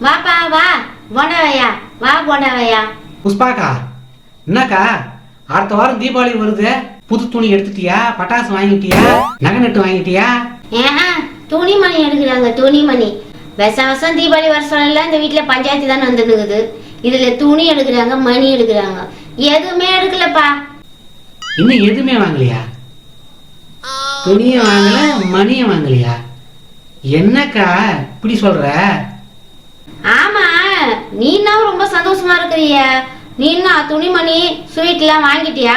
வாப்பா வா போண்டாவையா வா போண்டாவையா. புஷ்பாக்கா, என்னக்கா அடுத்த வாரம் தீபாவளி வருது, புது துணி எடுத்துட்டியா, பட்டாசு வாங்கிட்டியா, நகை நட்டு வாங்கிட்டியா? துணிமணி எடுக்கிறாங்க துணிமணி. வருஷம் தீபாவளி வருஷம் எல்லாம் இந்த வீட்டுல பஞ்சாயத்து தானே வந்துருக்குது. இதுல துணி எடுக்கிறாங்க மணி எடுக்கிறாங்க. எதுவுமே எடுக்கலப்பா. இன்னும் எதுவுமே வாங்கலையா? துணியும் வாங்கல மணியும் வாங்கலையா? என்னக்கா இப்படி சொல்ற? ஆமா, நீனா ரொம்ப சந்தோஷமா இருக்கிறிய. நீனா துணிமணி ஸ்வீட் எல்லாம் வாங்கிட்டியா?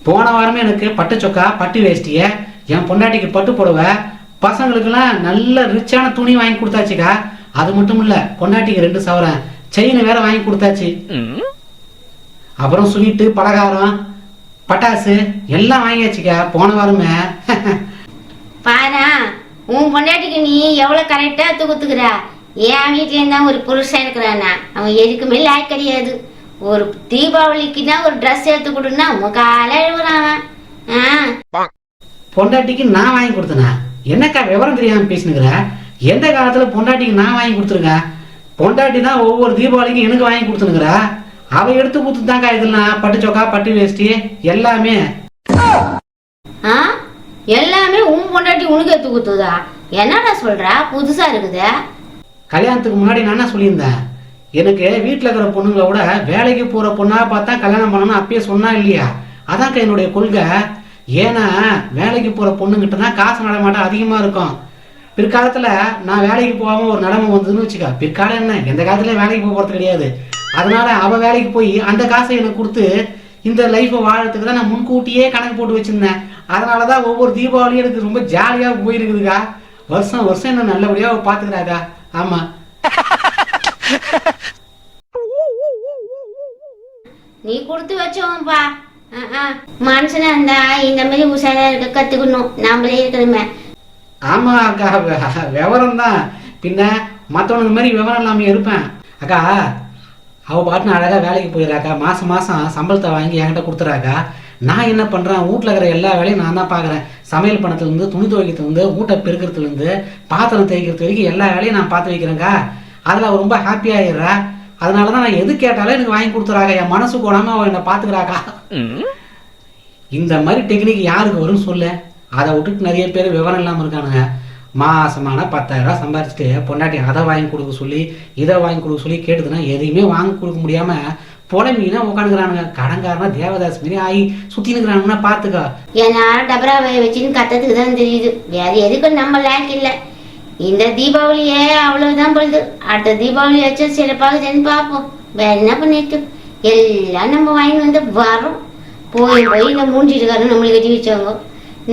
போன வாரமே எனக்கு பட்டு சொக்கா பட்டு வேஷ்டிய, என் பொண்டாட்டிக்கு பட்டு புடவை, பசங்களுக்கெல்லாம் நல்ல ரிச்சான துணி வாங்கி கொடுத்தாச்சுக்கா. அது மட்டும் இல்ல, பொண்டாட்டிக்கு 2 சவரன் செயின் வேற வாங்கி கொடுத்தாச்சு. அப்புறம் ஸ்வீட்டு பலகாரம் பட்டாசு எல்லாம் வாங்கியாச்சுக்கா போன வாரமே. பாரா, உன் பொண்டாட்டிக்கு நீ எவ்வளவு கரெக்டா தூக்குத்துக்கிற. என் வீட்டுல இருந்தா ஒரு புருஷன் இருக்கிறானா, அவன் எதுக்குமே லாய்க் கிடையாது. ஒரு தீபாவளிக்கு தான் ஒரு ட்ரெஸ் எடுத்து கொடுன்னா முகால எழுவுறான். பொண்டாட்டிக்கு நான் வாங்கி கொடுத்தனா? என்னக்கா விவரம் தெரியாம பேசினுக்கிற? எந்த காலத்துல பொண்டாட்டிக்கு நான் வாங்கி கொடுத்துருக்கேன்? பொண்டாட்டி தான் ஒவ்வொரு தீபாவளிக்கும் எனக்கு வாங்கி கொடுத்துனுக்குற. அவ எடுத்து கொடுத்துதாக்கா இதெல்லாம் பட்டு சொக்கா பட்டு வேஷ்டி எல்லாமே. எல்லாமே உன் பொண்டாட்டி உனக்கு எடுத்து கொடுத்ததா? என்னடா சொல்ற, புதுசா இருக்குது. கல்யாணத்துக்கு முன்னாடி நான் என்ன சொல்லியிருந்தேன், எனக்கு வீட்டுல இருக்கிற பொண்ணுங்களை விட வேலைக்கு போற பொண்ணா பார்த்தா கல்யாணம் பண்ணணும்னு அப்பயே சொன்னா இல்லையா? அதான்க்கா என்னுடைய கொள்கை. ஏன்னா வேலைக்கு போற பொண்ணுங்கிட்ட தான் காசு நடமாட்டம் அதிகமா இருக்கும். பிற்காலத்துல நான் வேலைக்கு போகாம ஒரு நிலைமை வந்ததுன்னு வச்சுக்கா, பிற்காலம் என்ன எந்த காலத்துலயும் வேலைக்கு போறது கிடையாது. அதனால அவ வேலைக்கு போய் அந்த காசை எனக்கு கொடுத்து இந்த லைஃபை வாழறதுக்கு தான் நான் முன்கூட்டியே கணக்கு போட்டு வச்சிருந்தேன். அதனாலதான் ஒவ்வொரு தீபாவளியும் எனக்கு ரொம்ப ஜாலியா போயிருக்குதுக்கா. வருஷம் வருஷம் என்ன நல்லபடியா பாத்துக்கிறாக்கா. ஆமா, நீ கொடுத்து வச்சோம்பா. மனுஷனா இருந்தா இந்த மாதிரி உஷாரா இருக்க கத்துக்கணும். நாமளே இருக்கிறோமே. ஆமா அக்கா, விவரம் தான். பின்ன மற்றவனுக்கு மாதிரி விவரம் இல்லாம இருப்பேன் அக்கா. அவ பாட்டுன்னு அழகா வேலைக்கு போயிடறாக்கா. மாசம் மாசம் சம்பளத்தை வாங்கி என்கிட்ட கொடுத்துறாக்கா. நான் என்ன பண்றேன், வீட்டுல இருக்கிற எல்லா வேலையும் நான் தான் பாக்குறேன். சமையல் பண்ணத்துல இருந்து, துணி துவைக்கிறதுல இருந்து, வீட்டை பெருக்கிறதுல இருந்து, பாத்திரம் தேய்க்கிறது வரைக்கும் எல்லா வேலையும் நான் பார்த்து வைக்கிறேங்க்கா. அதுல அவ ரொம்ப ஹாப்பியா ஆயிடுறா. அதனாலதான் நான் எது கேட்டாலும் எனக்கு வாங்கி கொடுத்துறாங்க. என் மனசு போடாம அவ என்ன பாத்துக்கிறாக்கா. இந்த மாதிரி டெக்னிக் யாருக்கு வரும்னு சொல்ல. அதை விட்டுட்டு நிறைய பேர் விவரம் இல்லாம இருக்கானுங்க. மாசமான 10,000 ரூபாய் சம்பாரிச்சுட்டு பொண்டாட்டி அதை வாங்கி கொடுக்க சொல்லி இதை வாங்கி கொடுக்க சொல்லி கேட்டுதுன்னா எதையுமே வாங்கி கொடுக்க முடியாம புலம்பினா உட்காந்துக்கிறானுங்க. கடன்காரனா தேவதாஸ் மாரி ஆகி சுத்தினுக்கிறானுங்கன்னா பாத்துக்கா. ஏன்னா டபராவை வச்சுன்னு கத்தத்துக்கு தான் தெரியுது. வேற எதுக்கும் நம்ம லேக் இல்லை. இந்த தீபாவளியே அவ்வளவுதான் பொழுது. அடுத்த தீபாவளி வச்சு சிறப்பாக செஞ்சு பார்ப்போம். வேற என்ன பண்ணிட்டு எல்லாம் நம்ம வாங்கி வந்து வரோம். போய் போய் இந்த மூஞ்சிட்டுக்காரன் நம்மளுக்கு கட்டி வச்சவங்க.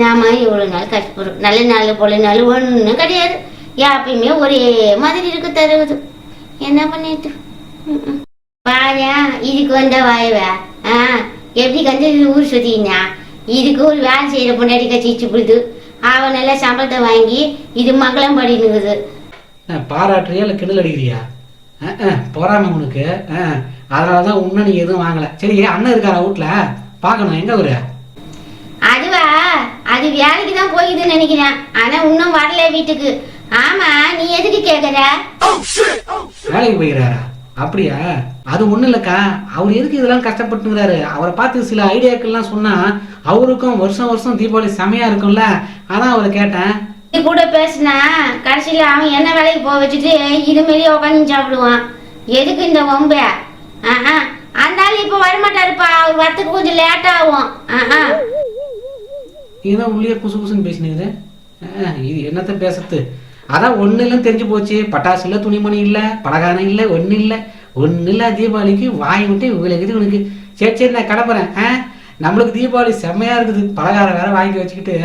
நாம இவ்வளவு நாள் கஷ்டப்படுறோம். நல்ல நாள் போல நாள் ஒன்றும் கிடையாது. எப்பயுமே ஒரே மாதிரி இருக்கு தருவது. என்ன பண்ணிட்டு வாயா இதுக்கு வந்த வாயவா. எப்படி கண்டு ஊர் சுத்தினா இதுக்கு ஒரு வேலை செய்யற பொண்டாடி கட்சிச்சு போடுது. அவன் நல்ல சம்பளத்தை வாங்கி இது மங்களம் படினுக்குது. பாராட்டுறியா இல்ல கிண்டல் அடிக்கிறியா? போறாம உனக்கு. அதனாலதான் உன்ன நீ எதுவும் வாங்கல. சரி, அண்ணன் இருக்காரா வீட்டுல? பாக்கணும். எங்க ஒரு அதுவா, அது வேலைக்கு தான் போகுதுன்னு நினைக்கிறேன். ஆனா இன்னும் வரல வீட்டுக்கு. ஆமா, நீ எதுக்கு கேக்குற? வேலைக்கு போய்கிறாரா? அப்படியா? அது ஒண்ணு இல்லக்கா, அவர் எதுக்கு இதெல்லாம் கஷ்டப்பட்டுங்கிறாரு? அவரை பார்த்து சில ஐடியாக்கள்லாம் சொன்னா அவருக்கும் வருஷம் வருஷம் தீபாவளி செமையா இருக்கும்ல, அதான் அவரை கேட்டேன். இது கூட பேசினா கடைசியில அவன் என்ன வேலைக்கு போக வச்சுட்டு இது மாரி உட்காந்து சாப்பிடுவான். எதுக்கு இந்த வம்பு? அந்த ஆள் இப்ப வரமாட்டாருப்பா. அவர் வரத்துக்கு கொஞ்சம் லேட் ஆகும். இதுதான் உள்ளே குசு குசுன்னு பேசினுக்குது. இது என்னத்த பேசுறது? அதான் ஒண்ணு இல்லைன்னு தெரிஞ்சு போச்சு. பட்டாசு இல்லை, துணிமணி இல்லை, பலகாரம் இல்லை, ஒண்ணு இல்லை. தீபாவளிக்கு வாங்கி விட்டு இவ்வளவு உனக்கு. சரி நான் கிளம்புறேன். நம்மளுக்கு தீபாவளி செம்மையா இருக்குது. பலகாரம் வேற வாங்கி வச்சுக்கிட்டு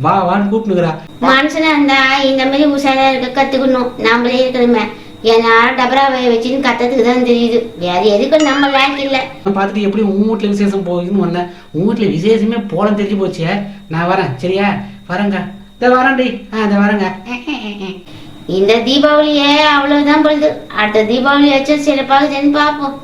வா வான்னு கூப்பிட்டுக்கிறா. மனுஷனா இருந்தா இந்த மாதிரி உஷாரா இருக்க கத்துக்கணும். நாமளே இருக்கிறோமே. ஏன்னா டபராவை வச்சுன்னு கத்தத்துக்கு தான் தெரியுது. வேற எதுக்கும் நம்ம லேக் இல்லை. பார்த்துட்டு எப்படி உன் வீட்டுல விசேஷம் போகுதுன்னு வந்தேன். உன் வீட்டுல விசேஷமே போல தெரிஞ்சு போச்சு. நான் வரேன். சரியா? வரேங்க. இந்த வரேன்டி. இந்த வரேங்க. இந்த தீபாவளியே அவ்வளவுதான் பொழுது. அடுத்த தீபாவளி வச்சு சிறப்பாக செஞ்சு பார்ப்போம்.